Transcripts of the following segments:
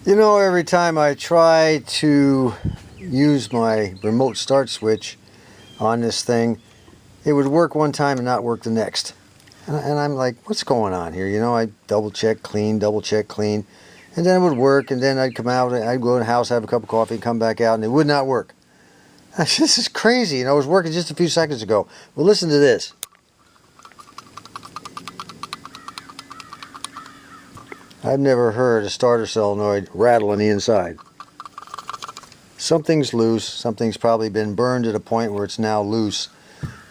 You know, every time I try to use my remote start switch on this thing, it would work one time and not work the next. And I'm like, what's going on here? You know, I double check, clean, and then it would work, and then I'd come out, and I'd go in the house, have a cup of coffee, come back out, and it would not work. This is crazy, and I was working just a few seconds ago. Well, listen to this. I've never heard a starter solenoid rattle on the inside. Something's loose. Something's probably been burned to the point where it's now loose.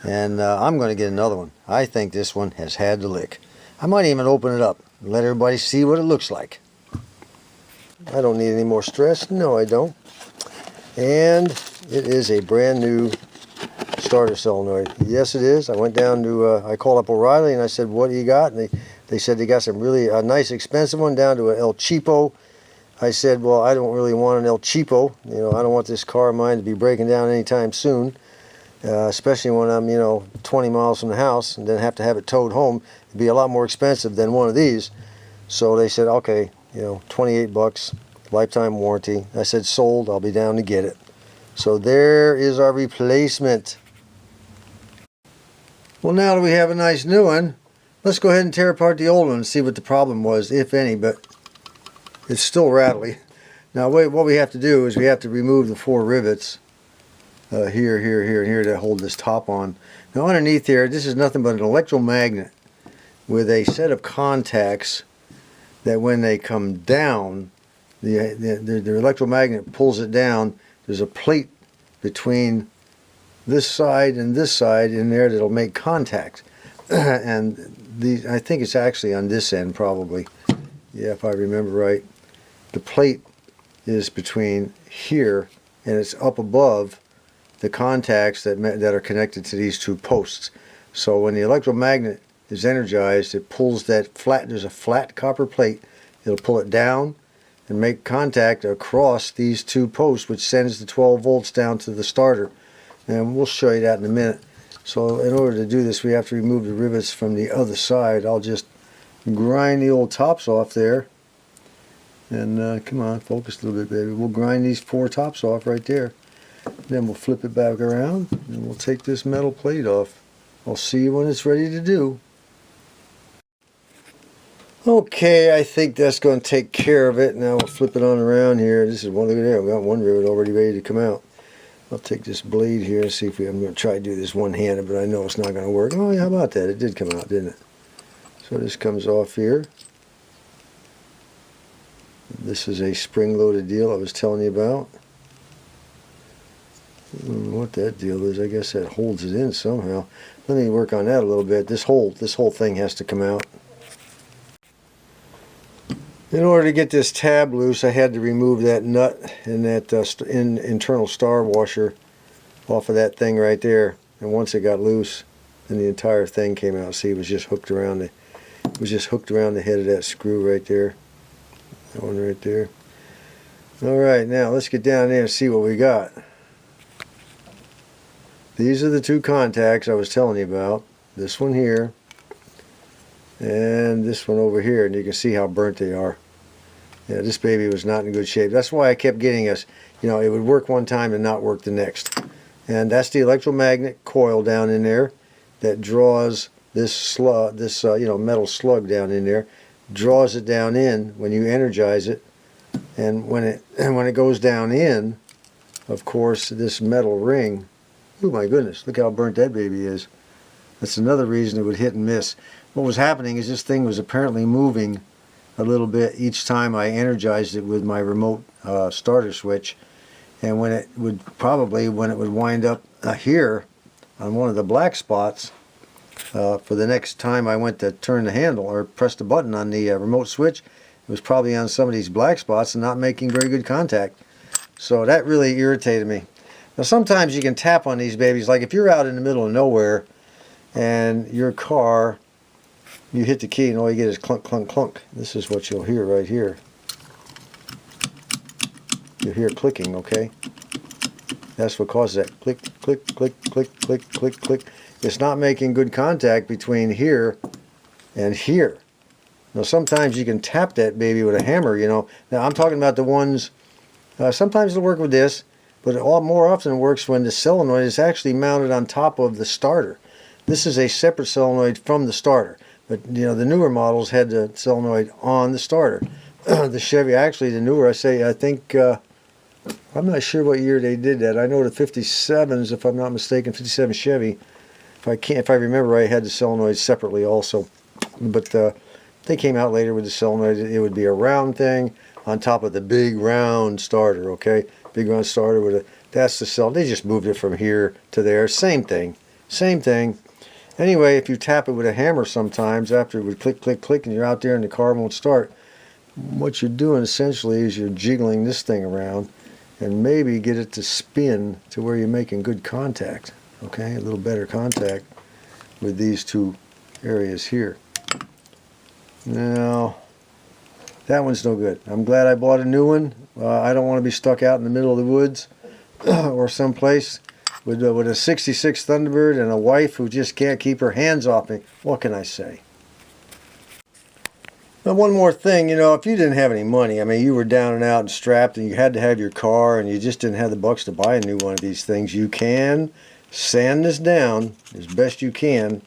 And I'm going to get another one. I think this one has had the lick. I might even open it up and let everybody see what it looks like. I don't need any more stress. No, I don't. And it is a brand new starter solenoid. Yes, it is. I went down to, I called up O'Reilly and I said, what do you got? And they said they got some really nice expensive one down to an El Cheapo. I said, well, I don't really want an El Cheapo. You know, I don't want this car of mine to be breaking down anytime soon, especially when I'm, 20 miles from the house and then have to have it towed home. It'd be a lot more expensive than one of these. So they said, okay, 28 bucks, lifetime warranty. I said, sold. I'll be down to get it. So there is our replacement. Well, now that we have a nice new one, let's go ahead and tear apart the old one and see what the problem was, if any, but it's still rattly. Now, what we have to do is we have to remove the 4 rivets here, and here to hold this top on. Now, underneath here, this is nothing but an electromagnet with a set of contacts that when they come down, the electromagnet pulls it down. There's a plate between this side and this side in there that'll make contact. And I think it's actually on this end probably. Yeah, if I remember right. The plate is between here and it's up above the contacts that are connected to these 2 posts. So when the electromagnet is energized, it pulls that flat, there's a flat copper plate, it'll pull it down and make contact across these 2 posts, which sends the 12 volts down to the starter. And we'll show you that in a minute. So in order to do this, we have to remove the rivets from the other side. I'll just grind the old tops off there. And come on, focus a little bit, baby. We'll grind these 4 tops off right there. Then we'll flip it back around and we'll take this metal plate off. I'll see you when it's ready to do. Okay, I think that's going to take care of it. Now we'll flip it on around here. This is one, look at there. We've got one rivet already ready to come out. I'll take this blade here and see if I'm going to try to do this one-handed, but I know it's not going to work. Oh, yeah, how about that? It did come out, didn't it? So this comes off here. This is a spring-loaded deal I was telling you about. I don't know what that deal is. I guess that holds it in somehow. Let me work on that a little bit. This whole thing has to come out. In order to get this tab loose, I had to remove that nut and that internal star washer off of that thing right there. And once it got loose, then the entire thing came out. See, it was just hooked around the head of that screw right there. That one right there. All right, now let's get down there and see what we got. These are the 2 contacts I was telling you about. This one here and this one over here, and you can see how burnt they are. Yeah, this baby was not in good shape. That's why I kept getting us, it would work one time and not work the next. And that's the electromagnet coil down in there that draws this slug, metal slug down in there, draws it down in when you energize it. And when it goes down in, of course, this metal ring, oh my goodness, look how burnt that baby is. That's another reason it would hit and miss. What was happening is this thing was apparently moving a little bit each time I energized it with my remote starter switch, and when it would wind up here on one of the black spots, for the next time I went to turn the handle or press the button on the remote switch, it was probably on some of these black spots and not making very good contact. So that really irritated me. Now sometimes you can tap on these babies, like if you're out in the middle of nowhere and your car, you hit the key and all you get is clunk, clunk, clunk. This is what you'll hear right here. You'll hear clicking, okay? That's what causes that click, click, click, click, click, click, click. It's not making good contact between here and here. Now sometimes you can tap that baby with a hammer, you know. Now I'm talking about the ones, sometimes it'll work with this, but more often it works when the solenoid is actually mounted on top of the starter. This is a separate solenoid from the starter, but you know the newer models had the solenoid on the starter. The Chevy, actually the newer, I think, I'm not sure what year they did that. I know the 57s, if I'm not mistaken, 57 Chevy, if I remember right, had the solenoid separately also. But they came out later with the solenoid. It would be a round thing on top of the big round starter, okay? Big round starter with a, that's the cell. They just moved it from here to there. Same thing. Same thing. Anyway, if you tap it with a hammer sometimes, after it would click, click, click, and you're out there and the car won't start, what you're doing essentially is you're jiggling this thing around and maybe get it to spin to where you're making good contact, okay? A little better contact with these two areas here. Now, that one's no good. I'm glad I bought a new one. I don't want to be stuck out in the middle of the woods or someplace with a 66 Thunderbird and a wife who just can't keep her hands off me. What can I say? Now, one more thing, you know, if you didn't have any money, I mean, you were down and out and strapped and you had to have your car and you just didn't have the bucks to buy a new one of these things, you can sand this down as best you can,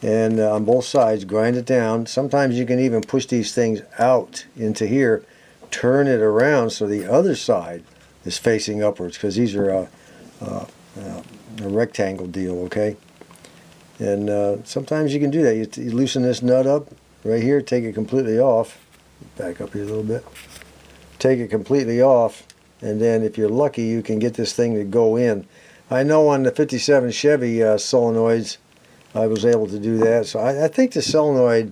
and on both sides, grind it down. Sometimes you can even push these things out into here, turn it around so the other side is facing upwards, because these are a rectangle deal, okay? And sometimes you can do that. You loosen this nut up right here, take it completely off. Back up here a little bit. Take it completely off, and then if you're lucky, you can get this thing to go in. I know on the 57 Chevy solenoids, I was able to do that. So I think the solenoid,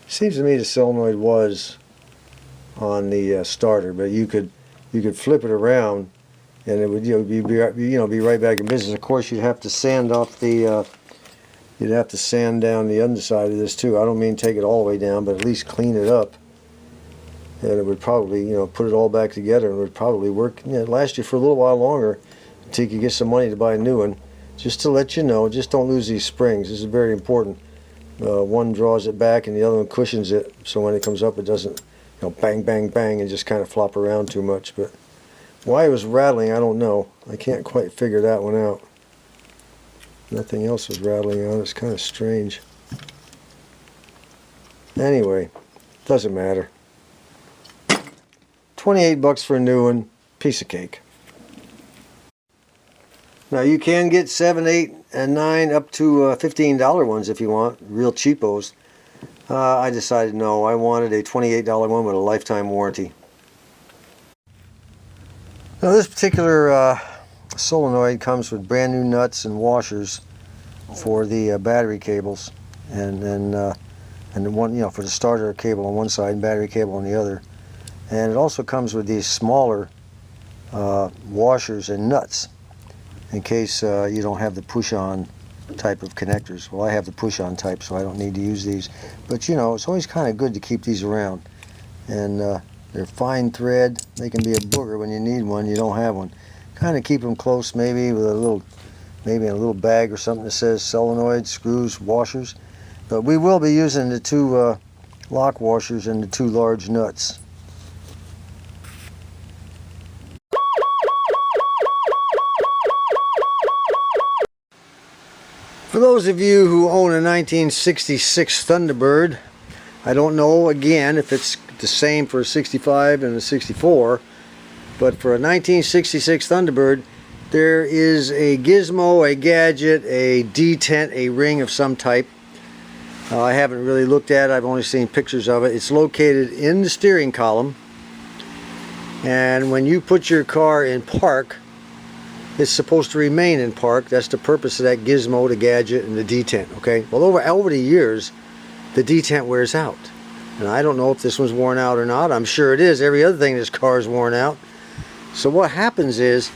seems to me the solenoid was on the starter, but you could flip it around, and it would be right back in business. Of course, you'd have to sand off the you'd have to sand down the underside of this too. I don't mean take it all the way down, but at least clean it up, and it would probably put it all back together, and it would probably work. Last you for a little while longer until you could get some money to buy a new one. Just to let you know, just don't lose these springs. This is very important. One draws it back and the other one cushions it, so when it comes up it doesn't bang, bang, bang and just kind of flop around too much. But why it was rattling, I don't know. I can't quite figure that one out. Nothing else was rattling on. It's kind of strange. Anyway, doesn't matter. 28 bucks for a new one. Piece of cake. Now you can get 7, 8, and 9 up to $15 ones if you want, real cheapos. I decided no, I wanted a $28 one with a lifetime warranty. Now this particular solenoid comes with brand new nuts and washers for the battery cables, and the one for the starter cable on one side and battery cable on the other. And it also comes with these smaller washers and nuts, in case you don't have the push-on type of connectors. Well, I have the push-on type, so I don't need to use these. But it's always kind of good to keep these around. And they're fine thread. They can be a booger when you need one, you don't have one. Kind of keep them close, maybe with maybe in a little bag or something that says solenoid, screws, washers. But we will be using the two lock washers and the two large nuts. For those of you who own a 1966 Thunderbird, I don't know again if it's the same for a 65 and a 64, but for a 1966 Thunderbird, there is a gizmo, a gadget, a detent, a ring of some type. I haven't really looked at it. I've only seen pictures of it. It's located in the steering column, and when you put your car in park, it's supposed to remain in park. That's the purpose of that gizmo, the gadget, and the detent, okay? Well, over the years, the detent wears out. And I don't know if this one's worn out or not. I'm sure it is. Every other thing in this car is worn out. So what happens is,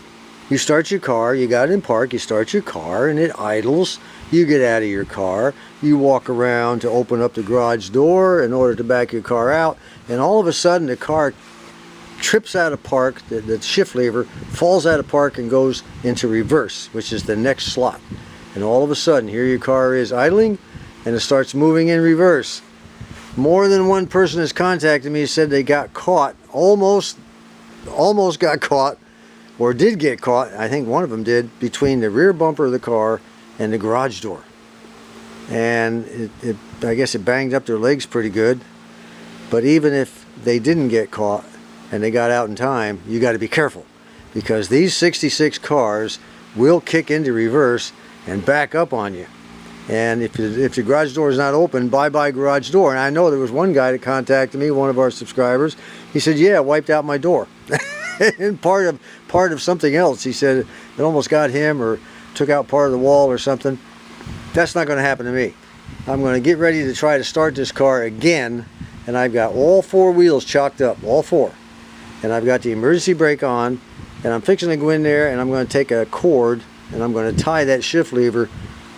you start your car, you got it in park, you start your car, and it idles. You get out of your car, you walk around to open up the garage door in order to back your car out, and all of a sudden the car trips out of park, the shift lever falls out of park and goes into reverse, which is the next slot. And all of a sudden, here your car is idling, and it starts moving in reverse. More than one person has contacted me, said they got caught, almost got caught, or did get caught, I think one of them did, between the rear bumper of the car and the garage door. And I guess it banged up their legs pretty good. But even if they didn't get caught and they got out in time, you got to be careful, because these 66 cars will kick into reverse and back up on you. And if the garage door is not open, bye-bye garage door. And I know there was one guy that contacted me, one of our subscribers. He said, yeah, wiped out my door. And part of something else. He said it almost got him, or took out part of the wall or something. That's not going to happen to me. I'm going to get ready to try to start this car again, and I've got all 4 wheels chalked up, all 4. And I've got the emergency brake on, and I'm fixing to go in there, and I'm going to take a cord and I'm going to tie that shift lever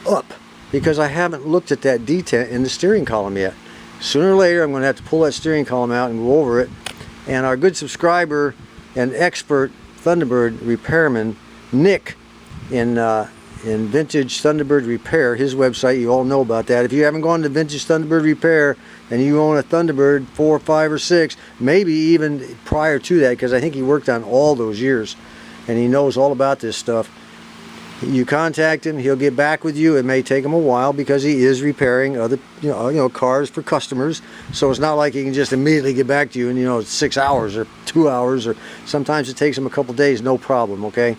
up, because I haven't looked at that detent in the steering column yet. Sooner or later I'm going to have to pull that steering column out and go over it. And our good subscriber and expert Thunderbird repairman Nick in Vintage Thunderbird Repair, his website, you all know about that. If you haven't gone to Vintage Thunderbird Repair and you own a Thunderbird 4, 5, or 6, maybe even prior to that, because I think he worked on all those years and he knows all about this stuff, you contact him, he'll get back with you. It may take him a while because he is repairing other cars for customers, so it's not like he can just immediately get back to you in 6 hours or 2 hours, or sometimes it takes him a couple days, no problem, okay?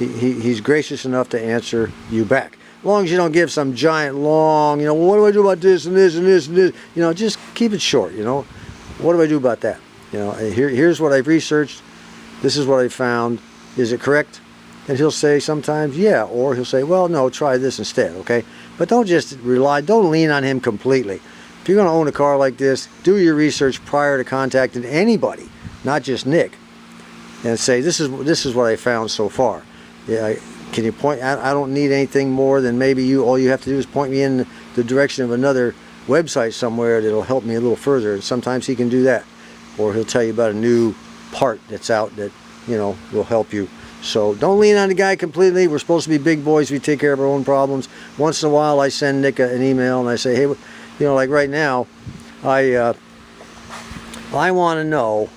He's gracious enough to answer you back. As long as you don't give some giant long, well, what do I do about this and this and this and this, just keep it short, What do I do about that? Here's what I've researched, this is what I found, is it correct? And he'll say sometimes, yeah, or he'll say, well, no, try this instead, okay? But don't just don't lean on him completely. If you're going to own a car like this, do your research prior to contacting anybody, not just Nick, and say, this is what I found so far. Yeah, can you point? I don't need anything more than maybe all you have to do is point me in the direction of another website somewhere that'll help me a little further. And sometimes he can do that, or he'll tell you about a new part that's out that will help you. So don't lean on the guy completely. We're supposed to be big boys. We take care of our own problems. Once in a while I send Nick an email and I say, hey, like right now, I want to know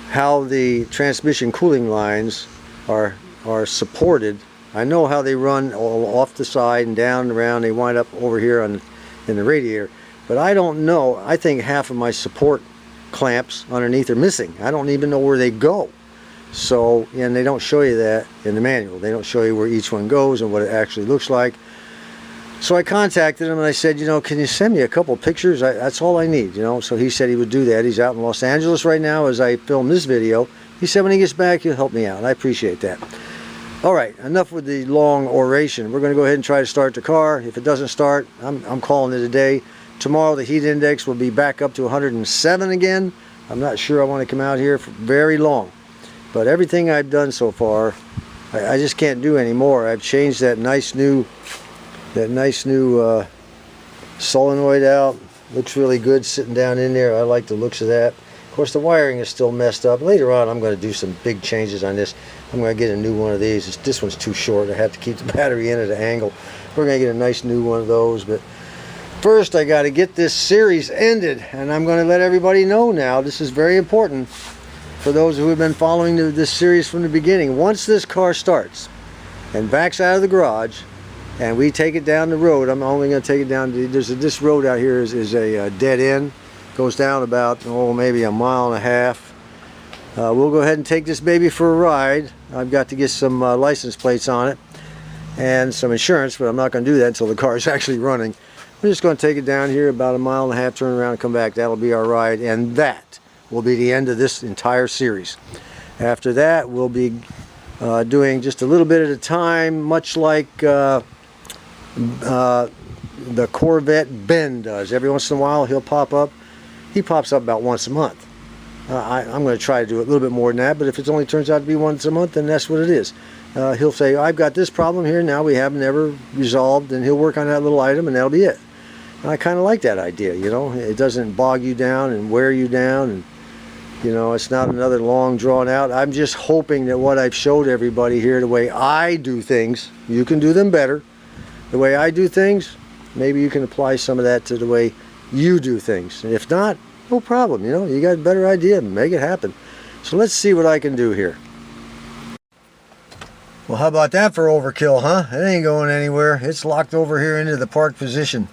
how the transmission cooling lines are supported. I know how they run all off the side and down and around. They wind up over here in the radiator. But I don't know. I think half of my support clamps underneath are missing. I don't even know where they go. So, and they don't show you that in the manual. They don't show you where each one goes and what it actually looks like. So I contacted him and I said, can you send me a couple pictures? That's all I need, So he said he would do that. He's out in Los Angeles right now as I film this video. He said when he gets back, he'll help me out. I appreciate that. All right, enough with the long oration. We're going to go ahead and try to start the car. If it doesn't start, I'm calling it a day. Tomorrow the heat index will be back up to 107 again. I'm not sure I want to come out here for very long. But everything I've done so far, I just can't do anymore. I've changed that nice new solenoid out. Looks really good sitting down in there. I like the looks of that. Of course, the wiring is still messed up. Later on, I'm going to do some big changes on this. I'm going to get a new one of these. This one's too short. I have to keep the battery in at an angle. We're going to get a nice new one of those. But first, I got to get this series ended, and I'm going to let everybody know now. This is very important. For those who have been following this series from the beginning, once this car starts and backs out of the garage and we take it down the road, I'm only going to take it down to, this road out here is a dead end, goes down about maybe a mile and a half. We'll go ahead and take this baby for a ride. I've got to get some license plates on it and some insurance, but I'm not going to do that until the car is actually running. We're just going to take it down here about a mile and a half, turn around and come back. That'll be our ride, and that will be the end of this entire series. After that, we'll be doing just a little bit at a time, much like the Corvette Ben does. Every once in a while he'll pop up. He pops up about once a month. I'm going to try to do it a little bit more than that, but if it only turns out to be once a month, then that's what it is. He'll say, I've got this problem here now we haven't ever resolved, and he'll work on that little item and that'll be it. And I kind of like that idea, It doesn't bog you down and wear you down, and it's not another long drawn out. I'm just hoping that what I've showed everybody here, the way I do things, you can do them better. The way I do things, maybe you can apply some of that to the way you do things. And if not, no problem, you know, you got a better idea, make it happen. So let's see what I can do here. Well, how about that for overkill, huh? It ain't going anywhere. It's locked over here into the park position.